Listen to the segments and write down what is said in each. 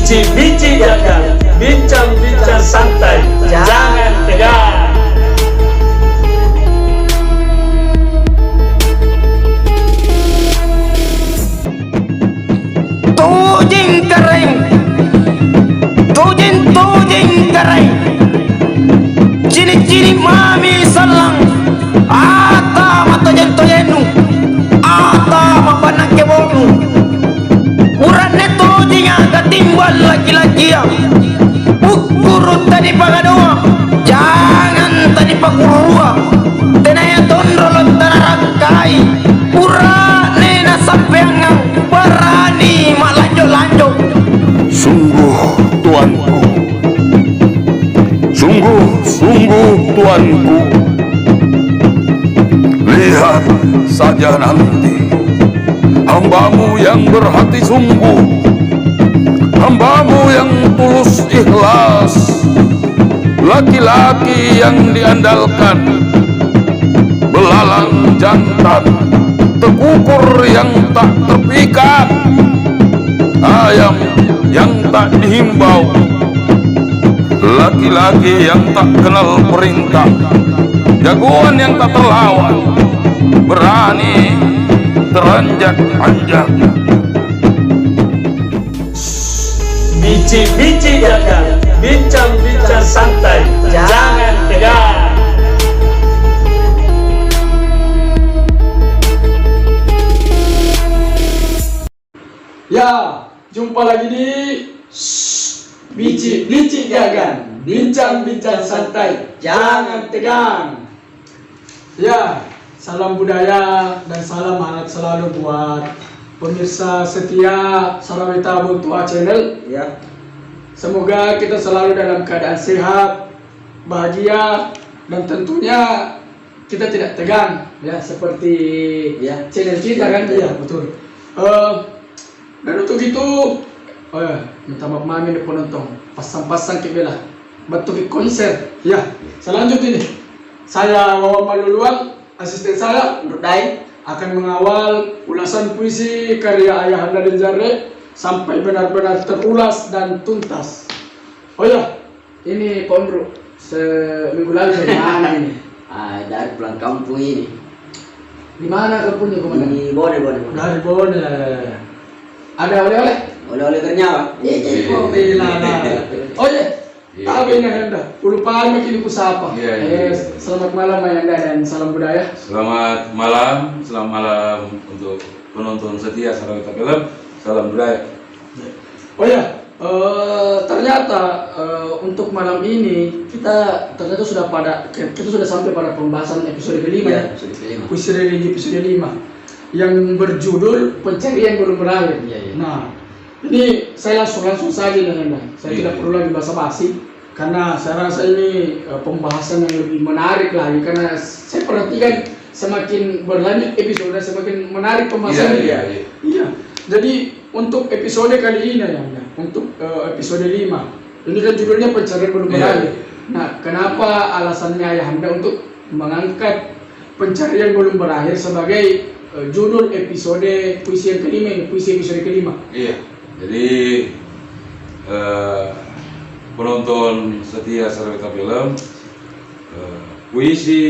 Bici-bici dagang, bincang-bincang santai, jangan tegang. Tujing kering, tujing kering, cini mami salang, ata matojen tojenu, ata mabanak kebonu, urane tujing agak timbal laki-laki ya, ukur tadi pagadoa, jangan tadi pakurua, tenaya tondrolot tanarakai, urane na sampeangang berani lanjut. Sungguh tuanku, sungguh tuanku, lihat saja nanti hambamu yang berhati sungguh, hambamu yang tulus ikhlas, laki-laki yang diandalkan, belalang jantan, tekukur yang tak terpikat, ayam yang tak dihimbau, laki-laki yang tak kenal perintah, jagoan yang tak terlawan, berani teranjak-anjak. Bici-bici dagang, bincang-bincang santai, jangan tegang. Ya, jumpa lagi di Bici-bici dagang, bincang-bincang santai, jangan tegang. Ya, salam budaya dan salam hangat selalu buat pemirsa setia Saraweta Tua Channel. Ya, semoga kita selalu dalam keadaan sehat, bahagia, dan tentunya kita tidak tegang. Ya, seperti ya channel kita kan? Ya, betul. Dan untuk itu, minta maaf mami nih penonton, pasang-pasang ke bela, batu ke konser. Ya, selanjutnya ini, saya Wawan Maluluan, asisten saya Nurdai, akan mengawal ulasan puisi karya Ayahanda dan Jarre sampai benar-benar terulas dan tuntas. Oh ya, ini Pondro, seminggu lalu dari mana ini? Dari pulang kampung ini. Di mana kampungnya kemana? Di Bone. Dari Bone. Ada oleh-oleh? Oleh-oleh ternyawa. Iya. Oh, oh ya, apa ini Ayahanda? Ulupaan makin kusapa. Iya. Selamat malam Ayahanda dan salam budaya. Selamat malam untuk penonton setia Saraweta Film. Salam budaya. Oh ya, ternyata untuk malam ini kita ternyata sudah sampai pada pembahasan episode kelima ya. Puisi religi episode 5 yang berjudul Pencarian Belum Berakhir. Iya. Nah, ini saya langsung saja Ayahanda. Saya tidak perlu lagi basa-basi karena saya rasa ini pembahasan yang lebih menarik lagi karena saya perhatikan semakin berlanjut episode semakin menarik pembahasannya. Iya. Jadi untuk episode kali ini Ayahanda, untuk episode 5 ini kan judulnya Pencarian Belum Berakhir. Nah, kenapa alasannya Ayahanda untuk mengangkat Pencarian Belum Berakhir sebagai judul episode puisi yang kelima ini, puisi episode kelima? Iya. Jadi penonton setia Saraweta Film, puisi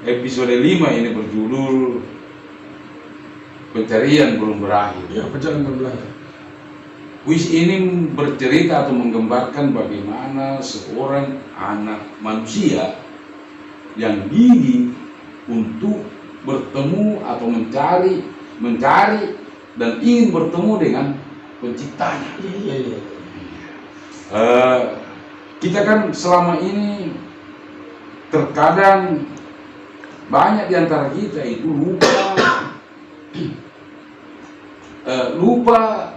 episode 5 ini berjudul Pencarian Belum Berakhir. Ya, Pencarian Belum Berakhir. Puisi ini bercerita atau menggambarkan bagaimana seorang anak manusia yang gigih untuk bertemu atau mencari dan ingin bertemu dengan penciptanya. Iya. Kita kan selama ini terkadang banyak di antara kita itu lupa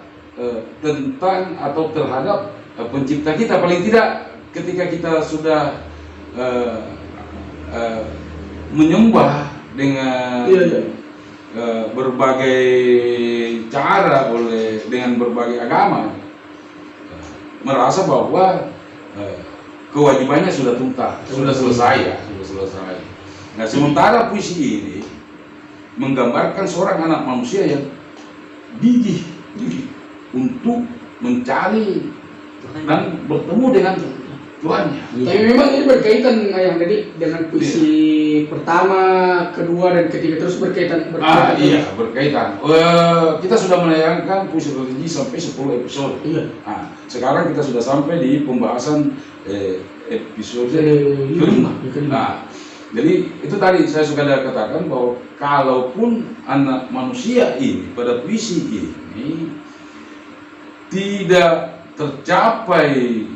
tentang atau terhadap pencipta kita. Paling tidak ketika kita sudah menyembah dengan berbagai cara dengan berbagai agama, merasa bahwa kewajibannya sudah tuntas, sudah selesai. Nah, sementara puisi ini menggambarkan seorang anak manusia yang gigih untuk mencari dan bertemu dengan Tuhannya. Tapi memang ini berkaitan yang tadi dengan puisi pertama, kedua dan ketiga terus berkaitan. Iya, berkaitan. Kita sudah menayangkan puisi religi sampai 10 episode. Iya. Sekarang kita sudah sampai di pembahasan episode kelima. Nah, jadi itu tadi saya sudah katakan bahwa kalaupun anak manusia ini pada puisi ini tidak tercapai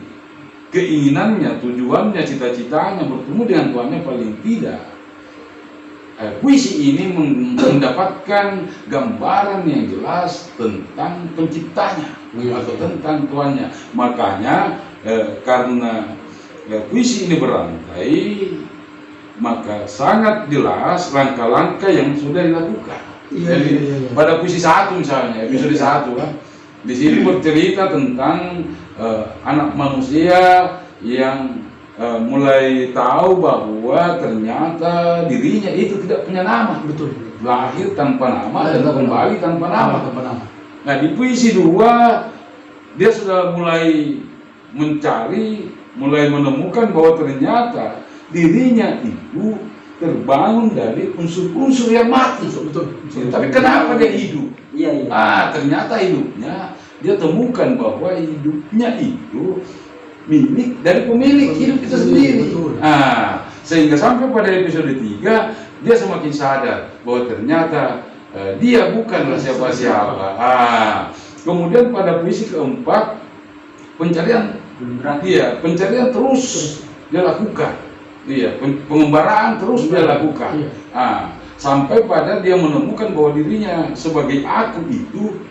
keinginannya, tujuannya, cita-citanya bertemu dengan Tuhannya, paling tidak puisi ini mendapatkan gambaran yang jelas tentang penciptanya atau tentang Tuhannya. Makanya karena puisi ini berantai, maka sangat jelas langkah-langkah yang sudah dilakukan. Jadi pada puisi 1 misalnya, episode 1 kan, di sini bercerita tentang anak manusia yang mulai tahu bahwa ternyata dirinya itu tidak punya nama. Betul. Lahir tanpa nama dan kembali tanpa nama. Nah, di puisi 2 dia sudah mulai mencari, mulai menemukan bahwa ternyata dirinya itu terbangun dari unsur-unsur yang mati. Betul. Tapi kenapa dia hidup? Iya. Ternyata hidupnya dia temukan bahwa hidupnya itu milik dari pemilik hidup itu sendiri. Sehingga sampai pada episode 3 dia semakin sadar bahwa ternyata dia bukanlah siapa-siapa. Kemudian pada puisi keempat pencarian terus dia lakukan. Pengembaraan terus dia lakukan. Sampai pada dia menemukan bahwa dirinya sebagai aku itu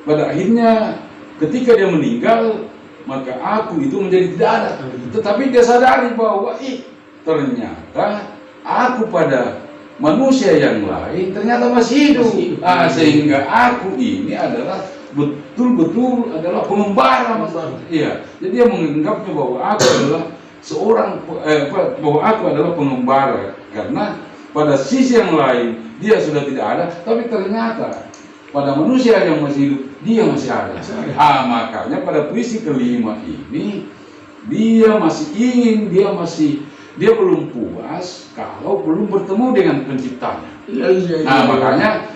pada akhirnya ketika dia meninggal, maka aku itu menjadi tidak ada. Tetapi dia sadari bahwa ternyata aku pada manusia yang lain ternyata masih hidup. Sehingga aku ini adalah betul-betul adalah pengembara. Iya. Jadi dia menganggapnya bahwa aku adalah bahwa aku adalah pengembara, karena pada sisi yang lain dia sudah tidak ada, tapi ternyata pada manusia yang masih hidup dia masih ada. Makanya pada puisi kelima ini dia masih ingin, dia belum puas kalau belum bertemu dengan penciptanya. Makanya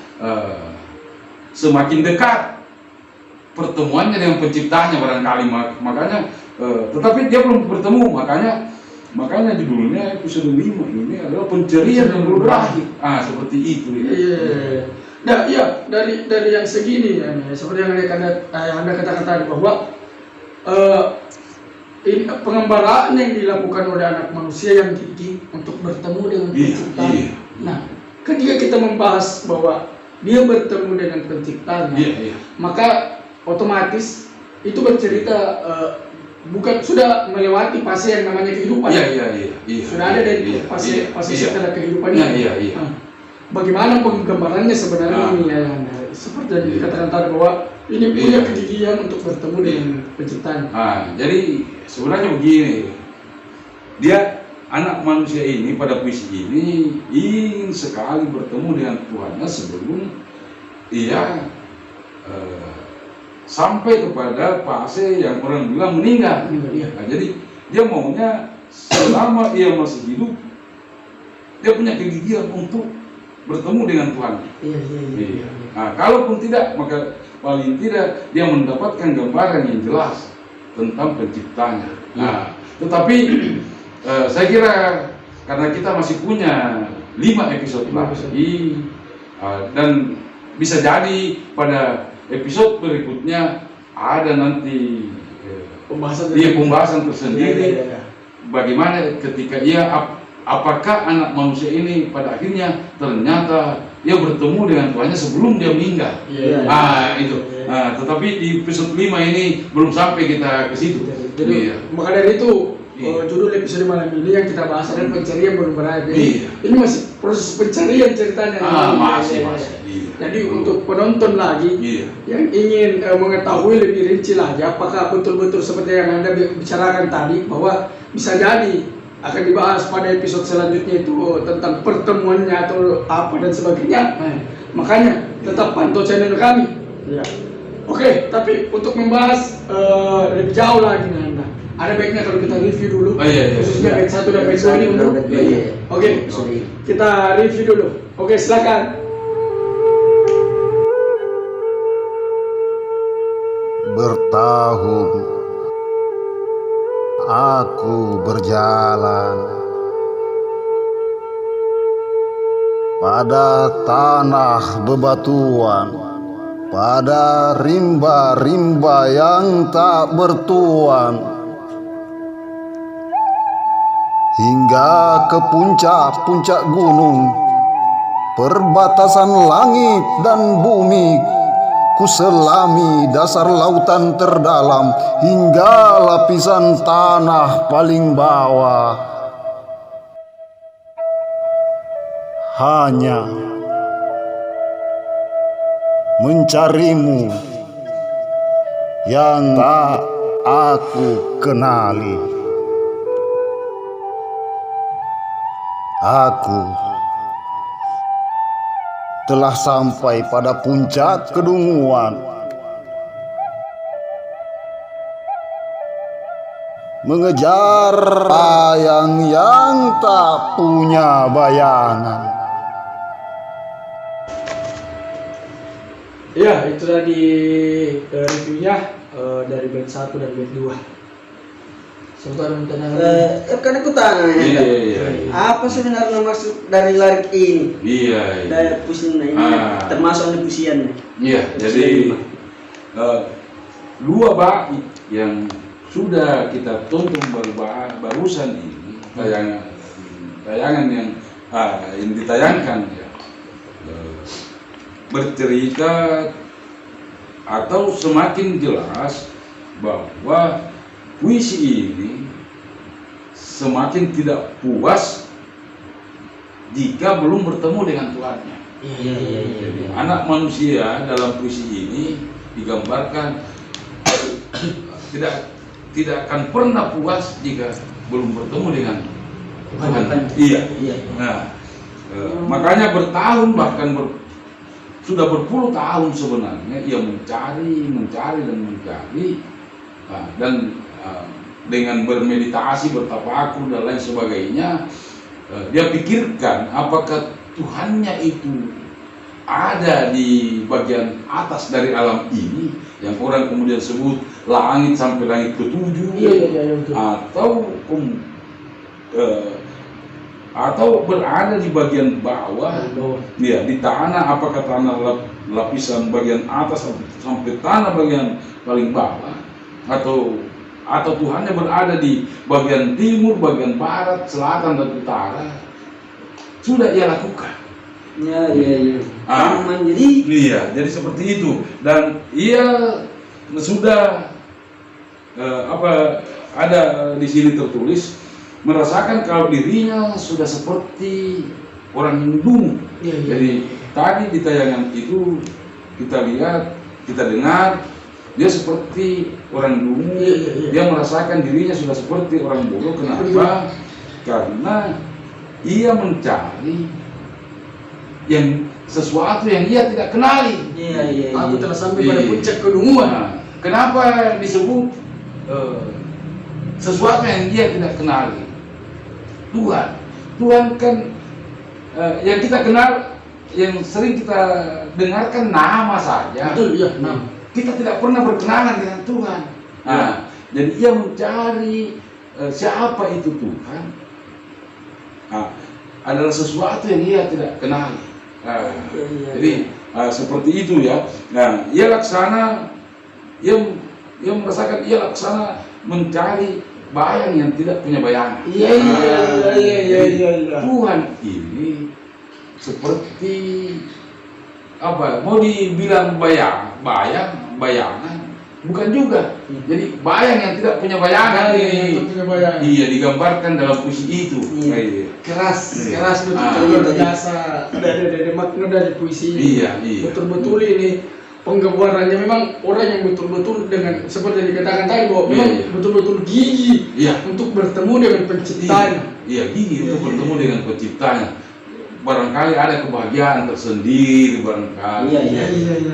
semakin dekat pertemuannya dengan penciptanya barangkali, makanya tetapi dia belum bertemu, makanya judulnya episode 5 ini adalah pencarian yang belum berakhir. Seperti itu. Nah, iya, dari yang segini ya, seperti yang Anda katakan tadi bahwa ini pengembaraan yang dilakukan oleh anak manusia yang gigih untuk bertemu dengan penciptanya. Nah, ketika kita membahas bahwa dia bertemu dengan penciptanya, maka otomatis itu bercerita bukan sudah melewati fase yang namanya kehidupan. Sudah ada dari fase setelah kehidupan ini. Bagaimana penggambarannya sebenarnya ini ya, seperti yang dikatakan tadi bahwa ini punya kegigihan untuk bertemu dengan penciptanya. Jadi sebenarnya begini, dia anak manusia ini pada puisi ini ingin sekali bertemu dengan Tuhannya sebelum ia sampai kepada fase yang orang bilang meninggal. Jadi dia maunya selama ia masih hidup dia punya kegigihan untuk bertemu dengan Tuhan. Kalaupun tidak, maka paling tidak dia mendapatkan gambaran yang jelas tentang penciptanya. Tetapi saya kira karena kita masih punya 5 episode lagi, dan bisa jadi pada episode berikutnya ada nanti pembahasan tersendiri. Bagaimana ketika apakah anak manusia ini pada akhirnya ternyata dia bertemu dengan Tuhannya sebelum dia meninggal. Tetapi di episode 5 ini belum sampai kita ke situ. Jadi maka dari itu judul episode malam ini yang kita bahas adalah pencarian belum berakhir. Ini masih proses pencarian ceritanya. Masih. Jadi untuk penonton lagi yang ingin mengetahui lebih rinci lagi apakah betul-betul seperti yang Anda bicarakan tadi, bahwa bisa jadi akan dibahas pada episode selanjutnya itu tentang pertemuannya atau apa dan sebagainya. Makanya tetap pantau channel kami. Oke. Oke, tapi untuk membahas lebih jauh lagi nih Anda, ada baiknya kalau kita review dulu. Iya. Khususnya bait 1 dan bait 2 ini untuk. Oke, kita review dulu. Oke, silakan. Bertahun aku berjalan pada tanah bebatuan, pada rimba-rimba yang tak bertuan, hingga ke puncak-puncak gunung, perbatasan langit dan bumi. Ku selami dasar lautan terdalam hingga lapisan tanah paling bawah. Hanya mencarimu yang tak aku kenali. Aku telah sampai pada puncak kedunguan, mengejar layang yang tak punya bayangan. Ya, itu tadi reviewnya dari bait 1 dan bait 2. Sebentar tanya. Kan aku tanya. Iya. Apa sebenarnya maksud dari lirik ini? Iya. Dari puisian ini, termasuk di puisiannya. Iya, jadi dua bait yang sudah kita tonton barusan ini, tayangan yang ditayangkan ya, bercerita atau semakin jelas bahwa puisi ini semakin tidak puas jika belum bertemu dengan Tuhannya. Jadi anak manusia dalam puisi ini digambarkan tidak akan pernah puas jika belum bertemu dengan Tuhan. Iya. Nah, makanya bertahun bahkan sudah berpuluh tahun sebenarnya ia mencari dan dengan bermeditasi, bertafakur dan lain sebagainya, dia pikirkan apakah Tuhannya itu ada di bagian atas dari alam ini yang orang kemudian sebut langit sampai langit ketujuh, atau berada di bagian bawah, ya di tanah, apakah tanah lapisan bagian atas sampai tanah bagian paling bawah, atau Tuhannya berada di bagian timur, bagian barat, selatan dan utara. Sudah ia lakukan. Jadi seperti itu, dan ia sudah ada di sini tertulis merasakan kalau dirinya sudah seperti orang Hindu. Jadi tadi di tayangan itu kita lihat, kita dengar dia seperti orang dungu. Dia merasakan dirinya sudah seperti orang bodoh. Kenapa? Karena ia mencari sesuatu yang ia tidak kenali. Aku telah sampai pada puncak kedunguan. Kenapa disebut sesuatu yang dia tidak kenali? Tuhan kan yang kita kenal, yang sering kita dengarkan nama saja. Betul, iya, nama. Kita tidak pernah berkenalan dengan Tuhan. Jadi ia mencari siapa itu Tuhan. Adalah sesuatu yang ia tidak kenali. Jadi seperti itu ya. Nah, ia merasakan ia laksana mencari bayang yang tidak punya bayangan. Tuhan ini seperti apa? Mau dibilang bayangan, bukan juga. Jadi bayang yang tidak punya bayangan ini. Iya, digambarkan dalam puisi itu. Keras betul biasa. Ada makna dari puisi ini. Iya. Betul-betul ini penggambarannya memang orang yang betul-betul dengan seperti yang dikatakan tadi bahwa memang betul-betul gigi untuk bertemu dengan penciptanya. Gigi untuk bertemu dengan penciptanya. barangkali ada kebahagiaan tersendiri barangkali. Iya.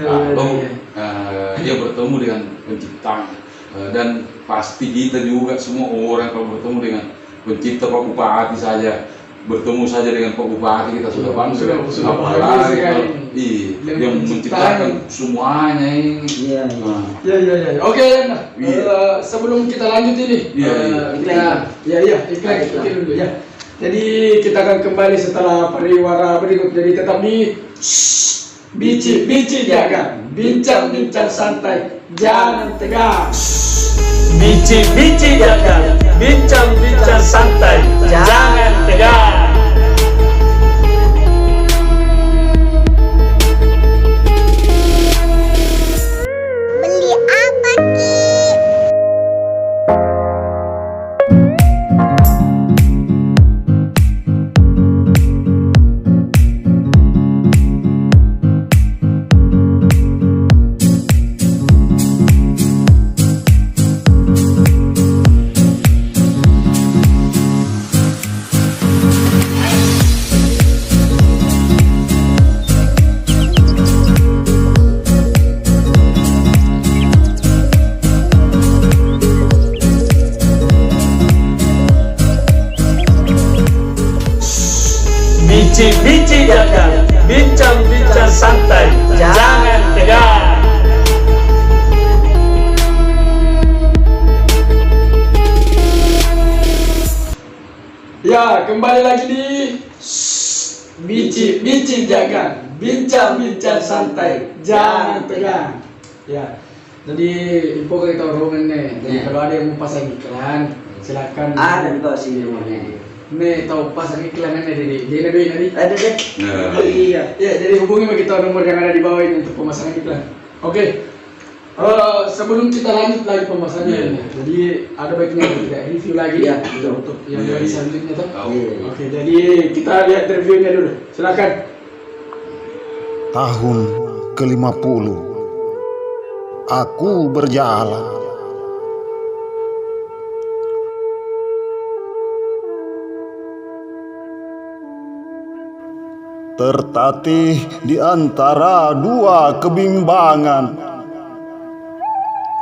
Kalau dia bertemu dengan penciptanya. Dan pasti kita juga semua orang kalau bertemu dengan pencipta Pak Bupati saja, bertemu saja dengan Pak Bupati kita sudah bangga. Apalagi kalau yang menciptakan semuanya ini. Iya. Ya. Oke, sebelum kita lanjut ini, iklan dulu ya. Jadi kita akan kembali setelah pariwara berikut. Jadi tetap di Bici Jaga, bincang santai, jangan tegang. Bici Jaga, bincang santai, jangan tegang. Beli apa, Ki? Bici Jaga, bincang santai, jangan tegang. Ya, kembali lagi di Bici Jaga, bincang santai, jangan tegang. Ya, jadi info ke kita orang nih. Jadi kalau ada yang mau pasang iklan, silakan. Ada di bawah sini nomornya. Nih tahu pasang iklan ini di ada tadi. Ada deh. Iya. Ya, jadi hubungi sama kita nomor yang ada di bawah ini untuk pemasangan iklan. Oke. Sebelum kita lanjut lagi pembahasannya, jadi ada baiknya kita review lagi Iya, untuk yang dari selanjutnya tuh. Iya. Oke, jadi kita lihat reviewnya dulu. Silakan. Tahun ke-50 aku berjalan. Tertatih di antara dua kebimbangan.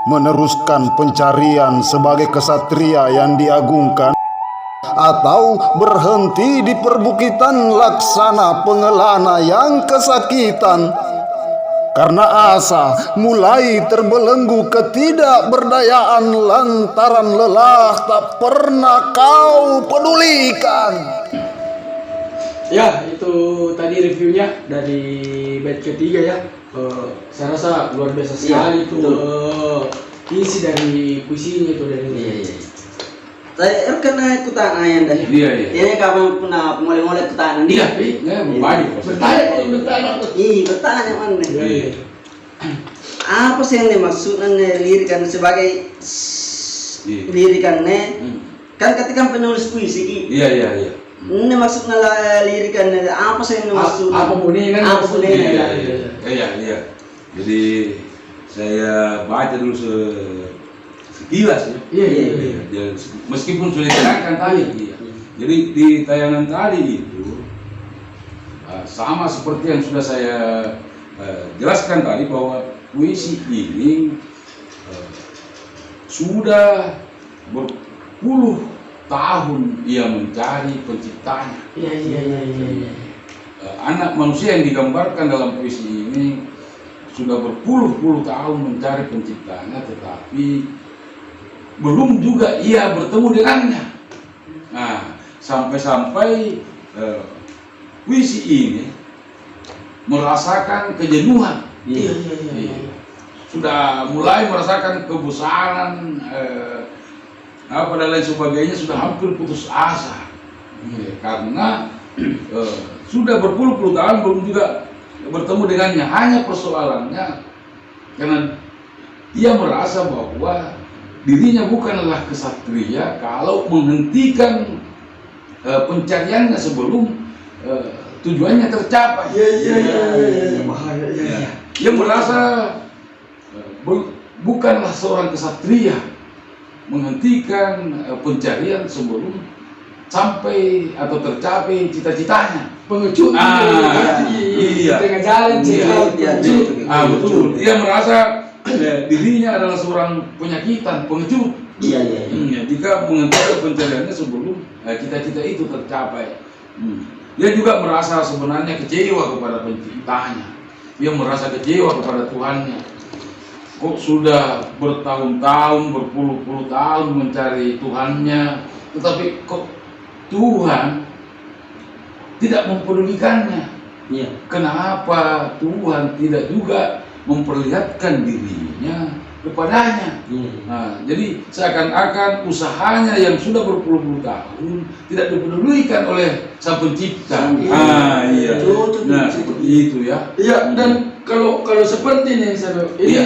Meneruskan pencarian sebagai kesatria yang diagungkan, atau berhenti di perbukitan laksana pengelana yang kesakitan. Karena asa mulai terbelenggu ketidakberdayaan lantaran lelah tak pernah kau pedulikan. Ya, itu tadi reviewnya dari bait ketiga ya. Saya rasa luar biasa sekali itu isi dari puisinya itu dari. Iya. Saya kena ikutan ayam dari. Iya. Ini kapan pernah mulai ikutan dia? Iya, banyak. Bertanya. Iya, bertanya mana? Iya. Apa sih yang dimaksudnya lirikan sebagai lirikannya? Kan ketika penulis puisi. Iya. Ini maksudnya lirikan apa sih yang maksud? Apa bunyi kan? Apa bunyi? Iya. Jadi saya baca dulu sekilas ya. Iya. Meskipun sudah diterangkan tadi. Iya. Jadi di tayangan tadi itu sama seperti yang sudah saya jelaskan tadi bahwa puisi ini sudah berpuluh tahun ia mencari penciptanya. Iya. Anak manusia yang digambarkan dalam puisi ini sudah berpuluh-puluh tahun mencari penciptanya, tetapi belum juga ia bertemu dengannya. Nah, sampai-sampai puisi ini merasakan kejenuhan. Iya. Sudah mulai merasakan kebosanan, apa dan lain sebagainya, sudah hampir putus asa. Karena sudah berpuluh-puluh tahun belum juga bertemu dengannya. Hanya persoalannya karena ia merasa bahwa dirinya bukanlah kesatria kalau menghentikan pencariannya sebelum tujuannya tercapai. Iya. Bahaya. Ia merasa bukanlah seorang kesatria menghentikan pencarian sebelum sampai atau tercapai cita-citanya. pengecut di iya. tengah jalan pengecut. Betul. Dia merasa dirinya adalah seorang penyakitan, pengecut. Iya. Jika menghentikan pencariannya sebelum cita-cita itu tercapai. Dia juga merasa sebenarnya kecewa kepada penciptanya. Dia merasa kecewa kepada Tuhannya. Kok sudah bertahun-tahun, berpuluh-puluh tahun mencari Tuhannya, tetapi kok Tuhan tidak mempedulikannya. Iya. Kenapa Tuhan tidak juga memperlihatkan dirinya kepadanya? Nah, jadi seakan-akan usahanya yang sudah berpuluh-puluh tahun tidak dipedulikan oleh Sang Pencipta. Iya. Nah, seperti itu ya. Iya, dan kalau seperti ini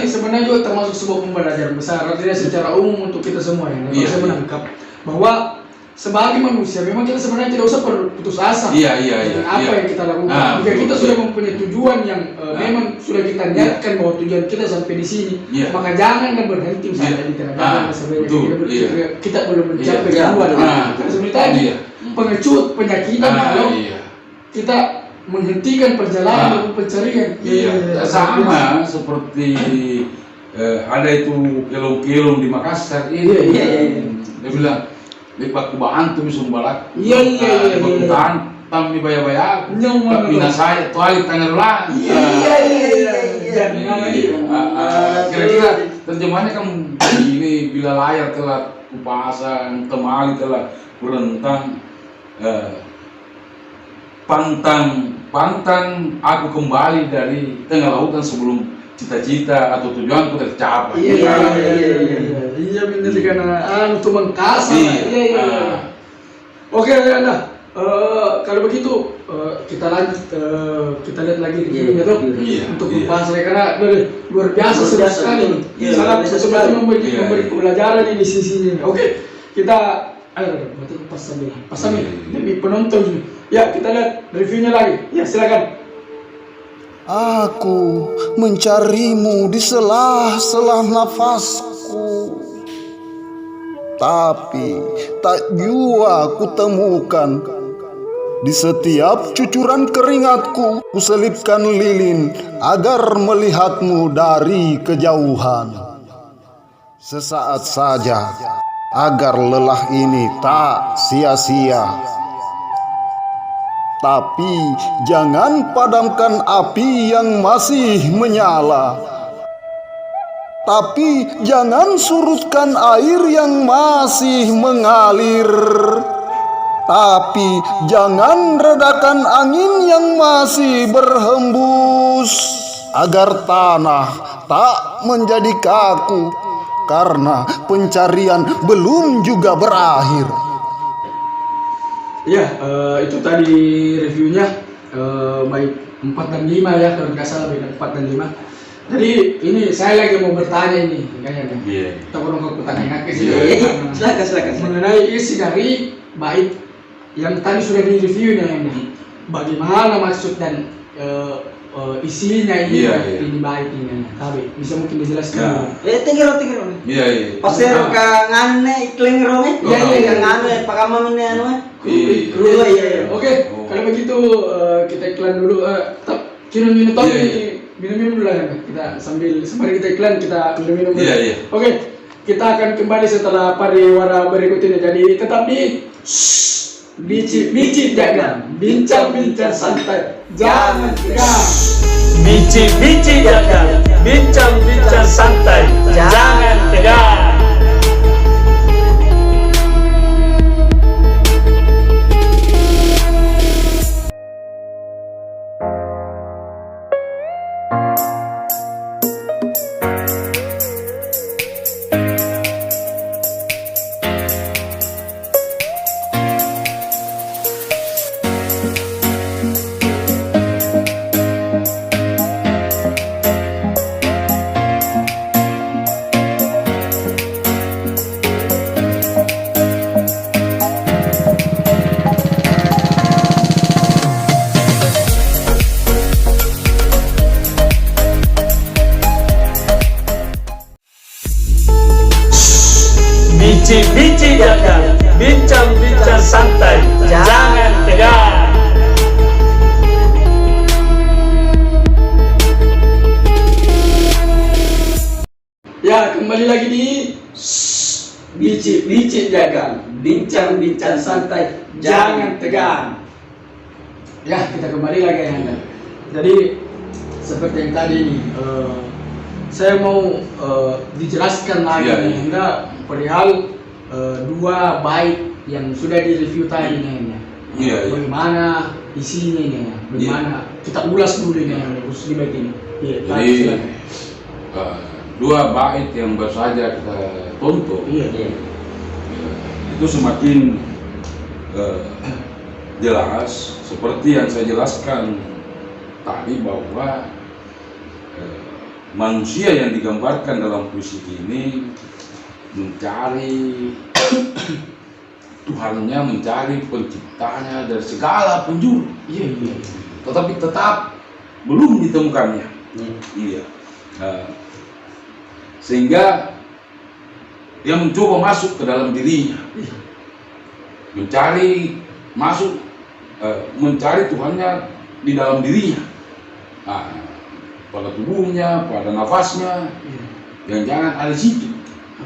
sebenarnya juga termasuk sebuah pembelajaran besar artinya secara umum untuk kita semua ya. Saya menangkap bahwa sebagai manusia memang kita sebenarnya tidak usah putus asa dengan apa yang kita lakukan. Jika kita sudah mempunyai tujuan yang memang sudah kita niatkan bahwa tujuan kita sampai di sini, maka jangan berhenti misalnya di tengah jalan kita belum mencapai tujuan. Seperti tadi pengecut, penyakitan kalau kita menghentikan perjalanan pencarian. Sama seperti ada itu kelong-kelong di Makassar ini. Dia bilang lepas kebahan tuh sumbalak. Iya. Kebahan tam di baya-baya. Bina saya tuali tangerlang. Iya. Kira-kira terjemahannya kan ini bila layar telah kupasang, temali telah berentang, pantang aku kembali dari tengah lautan sebelum cita-cita atau tujuanku tercapai. Iya benar karena untuk mengkasih. Iya. Oke, Anda. Kalau begitu kita lanjut kita lihat lagi videonya tuh untuk membahas karena luar biasa sudah sekali. Sangat sebenarnya memberi pelajaran di sisi ini. Oke, kita pas sambil demi penonton. Ya, kita lihat reviewnya lagi. Ya, silakan. Aku mencarimu di sela-sela nafasku, tapi tak jua kutemukan. Di setiap cucuran keringatku, kuselipkan lilin agar melihatmu dari kejauhan. Sesaat saja agar lelah ini tak sia-sia. Tapi jangan padamkan api yang masih menyala. Tapi jangan surutkan air yang masih mengalir. Tapi jangan redakan angin yang masih berhembus. Agar tanah tak menjadi kaku, karena pencarian belum juga berakhir. Ya, itu tadi reviewnya baik 4 dan 5 ya, kalau tidak salah beda 4 dan 5. Jadi ini saya lagi mau bertanya ini, kayaknya. Kita kurang kau pertanyaan ke sini. Silakan. Mengenai isi dari bait yang tadi sudah di reviewnya ini. Bagaimana maksud dan isinya ini di bait ini? Tapi bisa mungkin dijelaskan. Tinggal. Iya. Pasero ka ngane ikling rome. Iya, ngane pakama mene anu. Iya. Oke, kalau begitu kita iklan dulu. Minum dulu lah kita sambil sembari kita iklan kita minum dulu. Iya. Oke, kita akan kembali setelah pariwara berikut ini. Jadi tetap di Bici jangan bincang santai, jangan tegang. Bici jangan bincang santai, jangan tegang. Bici jangan bincang santai, jangan tegang. lagi di Bici Dagang, bincang-bincang santai, jangan tegang. Ya, kita kembali lagi Anda. Jadi seperti yang tadi nih, saya mau dijelaskan lagi Iya, nih iya. Anda perihal 2 bait yang sudah direview tadi nih. Iya, iya. Bagaimana isinya nih? Bagaimana? Kita ulas dulu nih khusus di bait ini. Iya, Jadi silakan. 2 bait yang baru saja kita tonton, Iya. itu semakin jelas seperti yang saya jelaskan tadi bahwa manusia yang digambarkan dalam puisi ini mencari Tuhannya, mencari penciptanya dari segala penjuru. Iya. Tetapi tetap belum ditemukannya. Iya. Sehingga dia mencoba masuk ke dalam dirinya, mencari Tuhannya di dalam dirinya, pada tubuhnya, pada nafasnya, yang jangan ada di situ.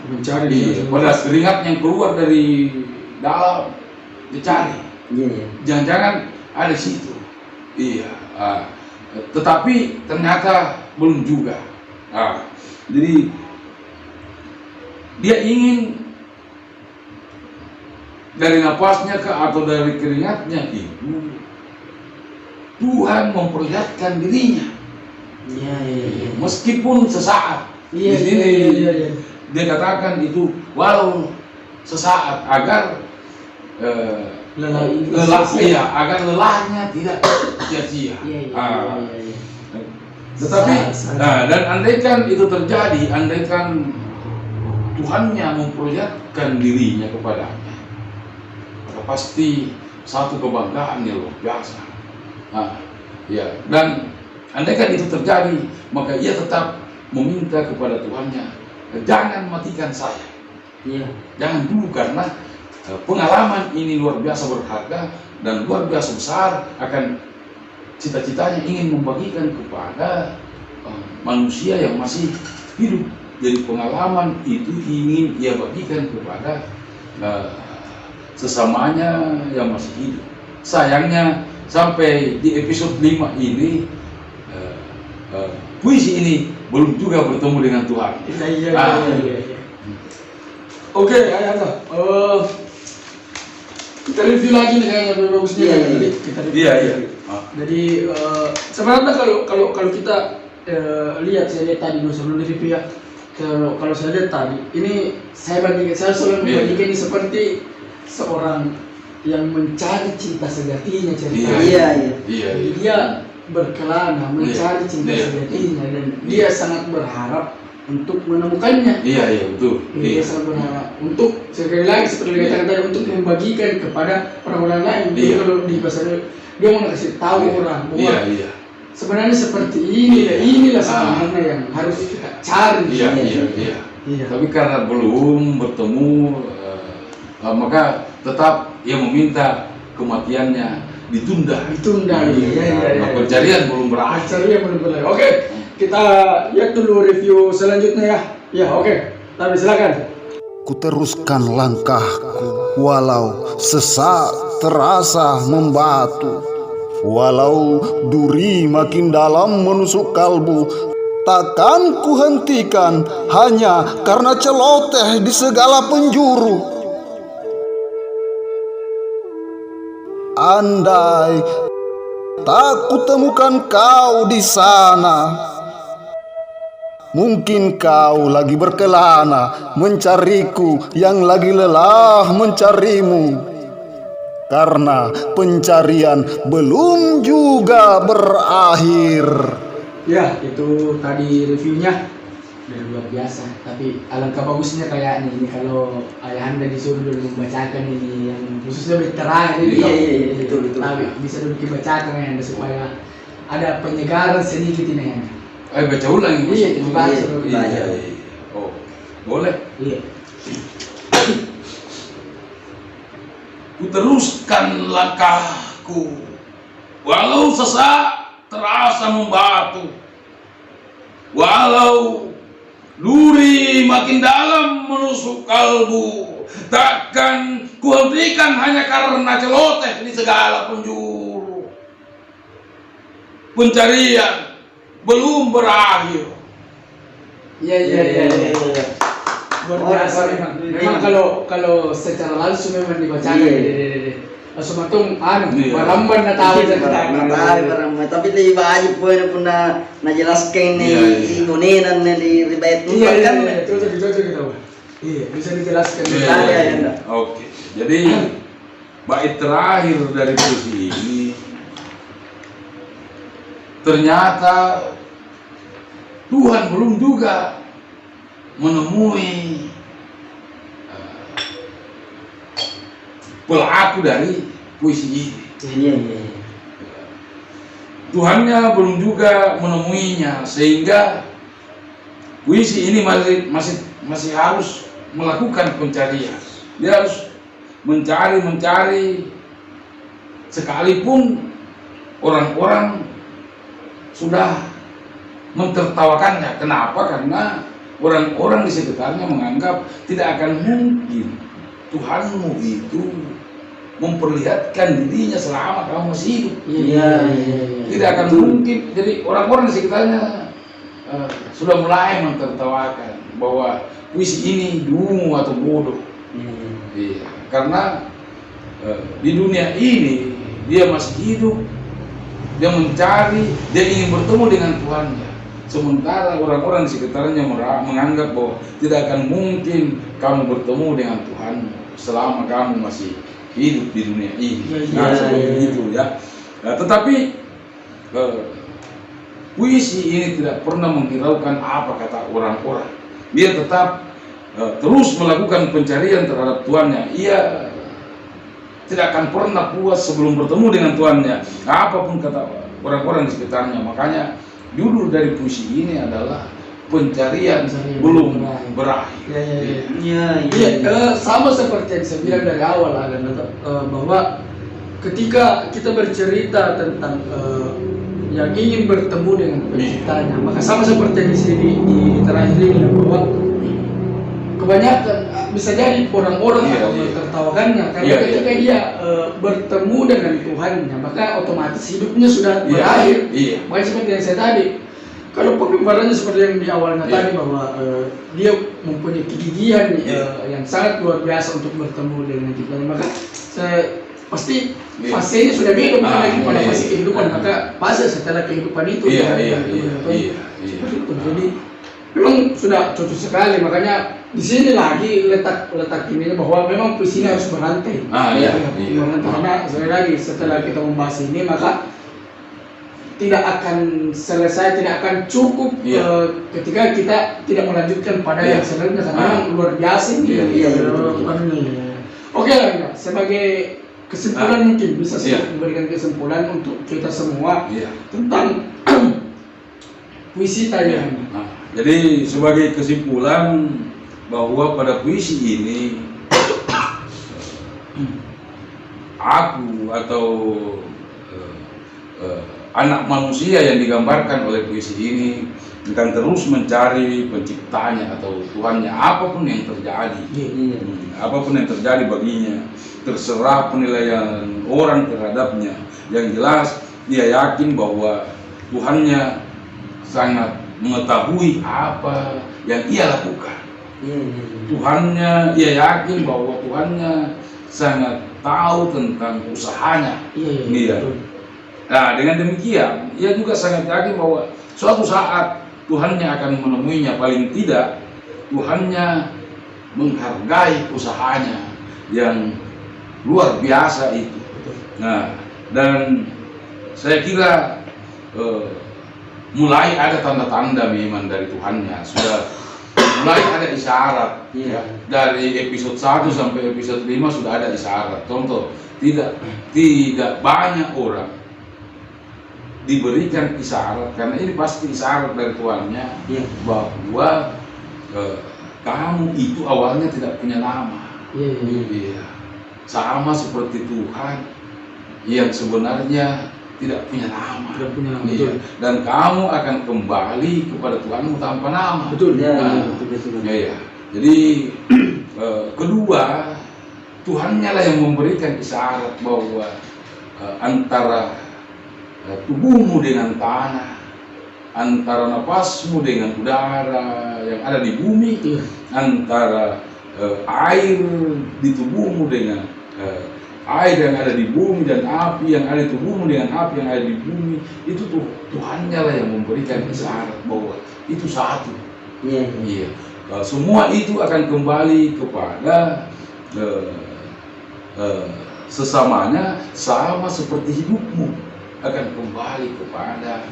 Mencari Pada keringat yang keluar dari dalam, dicari. Jangan-jangan ada di situ. Iya. Tetapi ternyata belum juga. Jadi dia ingin dari nafasnya atau dari keringatnya itu Tuhan memperlihatkan dirinya. Iya. Meskipun sesaat. Di sini dia katakan itu walau sesaat agar agar lelahnya tidak sia-sia. Tetapi dan andaikan itu terjadi, andaikan Tuhannya memperlihatkan dirinya kepadanya, maka pasti satu kebanggaan yang luar biasa. Dan andaikan itu terjadi, maka ia tetap meminta kepada Tuhannya, jangan matikan saya. Jangan dulu, karena pengalaman ini luar biasa berharga dan luar biasa besar. Akan cita-citanya ingin membagikan kepada manusia yang masih hidup. Jadi pengalaman itu ingin ia bagikan kepada sesamanya yang masih hidup. Sayangnya sampai di episode 5 ini puisi ini belum juga bertemu dengan Tuhan. Iya. Oke, Ayanda. Kita review lagi nih kayaknya bagusnya. Kita review. Iya. Jadi sebenarnya kalau kita saya lihat tadi dulu sebelum review ya. Kalau saya lihat tadi, ini saya selalu membagikan ini seperti seorang yang mencari cinta sejatinya ceritanya. Iya. Jadi dia berkelana mencari cinta sejatinya dan dia sangat berharap untuk menemukannya. Iya, betul. Dia sangat berharap untuk, sekali lagi seperti yang katakan tadi, untuk membagikan kepada orang-orang lain. Jadi kalau di bahasa dia mau kasih tahu orang bahwa sebenarnya seperti ini, inilah sebenarnya yang harus kita cari. Iya. Tapi karena belum bertemu, maka tetap ia meminta kematiannya ditunda. Iya. Pencarian belum berakhir. Oke, kita lihat dulu review selanjutnya ya. Oke. Tapi silakan. Kuteruskan langkahku, walau sesak terasa membatu, walau duri makin dalam menusuk kalbu, takkan kuhentikan hanya karena celoteh di segala penjuru. Andai tak kutemukan kau di sana, mungkin kau lagi berkelana mencariku yang lagi lelah mencarimu, karena pencarian belum juga berakhir. Ya, itu tadi reviewnya dan luar biasa. Tapi alangkah bagusnya kayaknya ini kalau Ayahanda disuruh dulu membacakan ini yang khususnya berterang ini. Iya, betul. Tapi bisa dulu dibacakan Ayahanda supaya ada penyegaran sedikit ini Ayahanda. Baca ulang ini. Iya, baca. Iya. Oh, boleh. Iya. Kuteruskan langkahku, walau sesak terasa membatu, walau duri makin dalam menusuk kalbu. Takkan kuhentikan hanya karena celoteh di segala penjuru. Pencarian belum berakhir. Iya. Luar biasa memang. Memang kalau secara langsung memang dibacakan. Langsung matung baramban na tahu dan Baramban. Tapi di baju pun na jelaskan nih ibunenan di ribayat itu kan. Iya, cocok kita. Iya, bisa dijelaskan. Oke. Jadi bait terakhir dari puisi ini ternyata Tuhan belum juga menemui pelaku dari puisi ini. Iya. Tuhannya belum juga menemuinya, sehingga puisi ini masih harus melakukan pencarian. Dia harus mencari sekalipun orang-orang sudah mentertawakannya. Kenapa? Karena orang-orang di sekitarnya menganggap tidak akan mungkin Tuhanmu itu memperlihatkan dirinya selama kamu masih hidup. Iya. Tidak akan mungkin. Jadi orang-orang di sekitarnya sudah mulai mentertawakan bahwa puisi ini dungu atau bodoh. Iya. Karena di dunia ini dia masih hidup, dia mencari, dia ingin bertemu dengan Tuhannya. Sementara orang-orang di sekitarnya menganggap bahwa tidak akan mungkin kamu bertemu dengan Tuhanmu selama kamu masih hidup di dunia ini. Seperti itu ya. Nah, tetapi puisi ini tidak pernah menghiraukan apa kata orang-orang. Dia tetap terus melakukan pencarian terhadap Tuhannya. Ia tidak akan pernah puas sebelum bertemu dengan Tuhannya, apapun kata orang-orang di sekitarnya. Makanya judul dari puisi ini adalah pencarian belum berakhir. Iya, sama seperti yang saya bilang dari awal bahwa ketika kita bercerita tentang yang ingin bertemu dengan penciptanya, maka sama seperti yang di sini di terakhir ini bahwa kebanyakan bisa jadi orang-orang akan tertawakannya karena ketika dia bertemu dengan Tuhannya, maka otomatis hidupnya sudah berakhir. Makanya seperti yang saya tadi, kalau penggambarannya seperti yang di awalnya tadi bahwa dia mempunyai kegigihan yang sangat luar biasa untuk bertemu dengan Tuhannya, maka pasti fasenya sudah beda bukan lagi pada fase kehidupan, maka fase setelah kehidupan itu. Jadi memang sudah cocok sekali, makanya di sini lagi letak ini bahwa memang puisi ini harus berantai. Karena sekali lagi setelah kita membahas ini maka tidak akan selesai, tidak akan cukup ketika kita tidak melanjutkan pada yang selanjutnya karena memang luar biasa ini. Oke lah, sebagai kesimpulan mungkin bisa memberikan kesimpulan untuk kita semua tentang puisi tadi. Jadi sebagai kesimpulan bahwa pada puisi ini aku atau anak manusia yang digambarkan oleh puisi ini akan terus mencari penciptanya atau Tuhannya, apapun yang terjadi. Apapun yang terjadi baginya, terserah penilaian orang terhadapnya. Yang jelas dia yakin bahwa Tuhannya sangat mengetahui apa yang ia lakukan. Tuhannya, ia yakin bahwa Tuhannya sangat tahu tentang usahanya. Nah, dengan demikian ia juga sangat yakin bahwa suatu saat Tuhannya akan menemuinya. Paling tidak Tuhannya menghargai usahanya yang luar biasa itu. Nah, dan saya kira mulai ada tanda-tanda memang dari Tuhannya, sudah mulai ada isyarat. Dari episode 1 sampai episode 5 sudah ada isyarat. Contoh, tidak banyak orang diberikan isyarat, karena ini pasti isyarat dari Tuhannya bahwa kamu itu awalnya tidak punya nama. Sama seperti Tuhan yang sebenarnya tidak punya nama. Tidak punya nama, Iya. betul. Dan kamu akan kembali kepada Tuhanmu tanpa nama. Betul. Ya, Nah, betul. ya, ya. Jadi kedua, Tuhannya lah yang memberikan isyarat bahwa antara tubuhmu dengan tanah, antara napasmu dengan udara yang ada di bumi, Iya. antara air di tubuhmu dengan air yang ada di bumi dan api yang ada di tubuhmu dengan api yang ada di bumi, itu tuh Tuhannya lah yang memberikan isyarat bahwa itu satu. Iya. Iya. Semua itu akan kembali kepada sesamanya, sama seperti hidupmu akan kembali kepada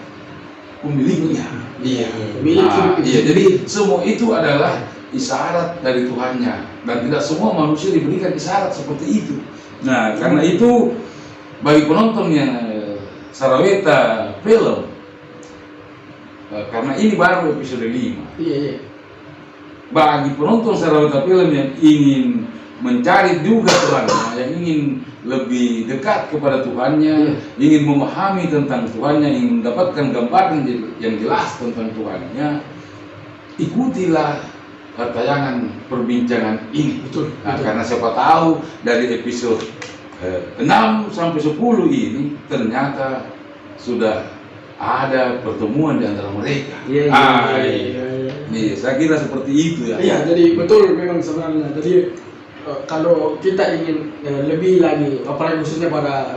pemiliknya. Iya. Pemilik hidup itu. Iya. Jadi semua itu adalah isyarat dari Tuhannya, dan tidak semua manusia diberikan isyarat seperti itu. Nah, karena itu bagi penonton yang Saraweta film, karena ini baru episode 5. Iya. Bagi penonton Saraweta film yang ingin mencari juga Tuhannya, yang ingin lebih dekat kepada Tuhannya, ingin memahami tentang Tuhannya, ingin mendapatkan gambaran yang jelas tentang Tuhannya, ikutilah tayangan perbincangan ini. Betul. Nah, karena siapa tahu dari episode 6 sampai 10 ini ternyata sudah ada pertemuan di antara mereka. Iya. Iya, saya kira seperti itu ya. Iya, jadi betul memang sebenarnya. Jadi kalau kita ingin lebih lagi, apalagi khususnya para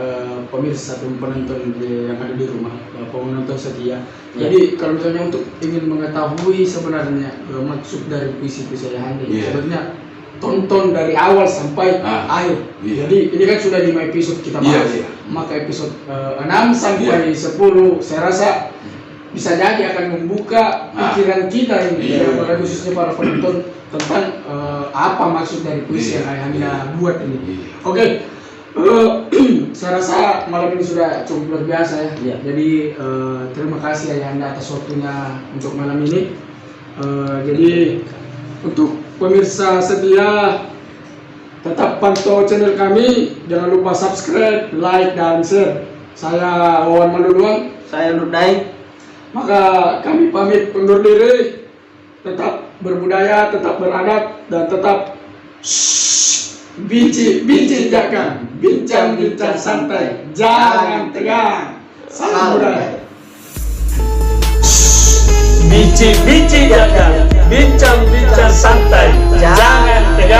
pemirsa atau penonton yang ada di rumah, penonton setia. Jadi kalau misalnya untuk ingin mengetahui sebenarnya maksud dari puisi-puisi Ayahanda, sebenarnya tonton dari awal sampai akhir. Jadi ini kan sudah 5 episode kita bahas. Maka episode 6 sampai 10 saya rasa bisa jadi akan membuka pikiran kita ini, apalagi khususnya para penonton tentang apa maksud dari puisi yang Ayahanda buat ini. Oke, saya rasa malam ini sudah cukup luar biasa ya. Jadi terima kasih Ayahanda atas waktunya untuk malam ini. Jadi untuk pemirsa setia, tetap pantau channel kami, jangan lupa subscribe, like, dan share. Saya Wawan Manduduan, Saya Nurdai. maka kami pamit undur diri. Tetap berbudaya, tetap beradab, dan tetap binci jangan, bincang santai, jangan tegang. Salam budaya. Bici jangan, bincang santai, jangan tegang.